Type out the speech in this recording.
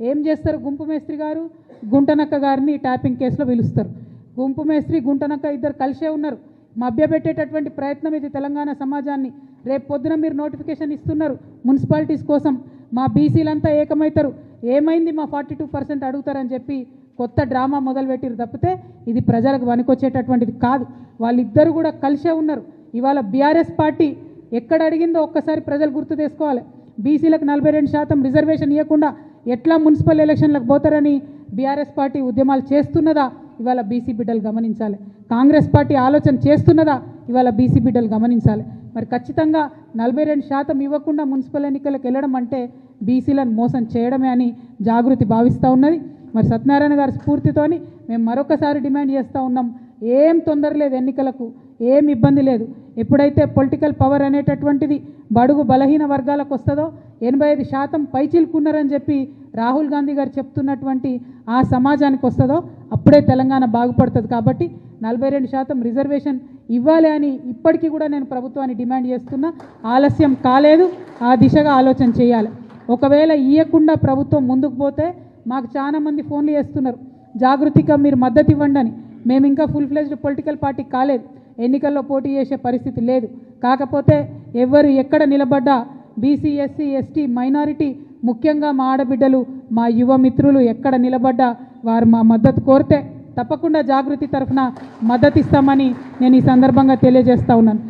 ఏం చేస్తారు గుంపు మేస్త్రి గారు? గుంటనక్క గారిని ట్యాపింగ్ కేసులో పిలుస్తారు. గుంపు మేస్త్రి గుంటనక్క ఇద్దరు కలిసే ఉన్నారు. మభ్యపెట్టేటటువంటి ప్రయత్నం ఇది తెలంగాణ సమాజాన్ని. రేపు పొద్దున మీరు నోటిఫికేషన్ ఇస్తున్నారు మున్సిపాలిటీస్ కోసం, మా బీసీలంతా ఏకమవుతారు, ఏమైంది మా 42% అడుగుతారని చెప్పి కొత్త డ్రామా మొదలుపెట్టిరు తప్పితే ఇది ప్రజలకు వనికొచ్చేటటువంటిది కాదు. వాళ్ళిద్దరు కూడా కలిసే ఉన్నారు. ఇవాళ బీఆర్ఎస్ పార్టీ ఎక్కడ అడిగిందో ఒక్కసారి ప్రజలు గుర్తు చేసుకోవాలి. బీసీలకు 42% రిజర్వేషన్ ఇవ్వకుండా ఎట్లా మున్సిపల్ ఎలక్షన్లకు పోతారని బీఆర్ఎస్ పార్టీ ఉద్యమాలు చేస్తున్నదా ఇవాళ బీసీ బిడ్డలు గమనించాలి. కాంగ్రెస్ పార్టీ ఆలోచన చేస్తున్నదా ఇవాళ బీసీ బిడ్డలు గమనించాలి. మరి ఖచ్చితంగా 42% ఇవ్వకుండా మున్సిపల్ ఎన్నికలకు వెళ్ళడం అంటే బీసీలను మోసం చేయడమే అని జాగృతి భావిస్తూ ఉన్నది. మరి సత్యనారాయణ గారి స్ఫూర్తితోని మేము మరొకసారి డిమాండ్ చేస్తూ ఉన్నాం. ఏం తొందర లేదు, ఎన్నికలకు ఏం ఇబ్బంది లేదు. ఎప్పుడైతే పొలిటికల్ పవర్ అనేటటువంటిది బడుగు బలహీన వర్గాలకు వస్తుందో 85% పైచిలుకున్నారని చెప్పి రాహుల్ గాంధీ గారు చెప్తున్నటువంటి ఆ సమాజానికి వస్తుందో అప్పుడే తెలంగాణ బాగుపడుతుంది. కాబట్టి 42% రిజర్వేషన్ ఇవ్వాలి అని ఇప్పటికీ కూడా నేను ప్రభుత్వాన్ని డిమాండ్ చేస్తున్నా. ఆలస్యం కాలేదు, ఆ దిశగా ఆలోచన చేయాలి. ఒకవేళ ఇవ్వకుండా ప్రభుత్వం ముందుకు పోతే మాకు చాలా మంది ఫోన్లు చేస్తున్నారు, జాగృతిగా మీరు మద్దతు ఇవ్వండి అని. మేము ఇంకా ఫుల్ ఫ్లెజ్డ్ పొలిటికల్ పార్టీ కాలేదు, ఎన్నికల్లో పోటీ చేసే పరిస్థితి లేదు. కాకపోతే ఎవరు ఎక్కడ నిలబడ్డా బీసీ ఎస్సీ ఎస్టీ మైనారిటీ ముఖ్యంగా మా ఆడబిడ్డలు మా యువ మిత్రులు ఎక్కడ నిలబడ్డా వారు మా మద్దతు కోరితే తప్పకుండా జాగృతి తరఫున మద్దతు ఇస్తామని నేను ఈ సందర్భంగా తెలియజేస్తా ఉన్నాను.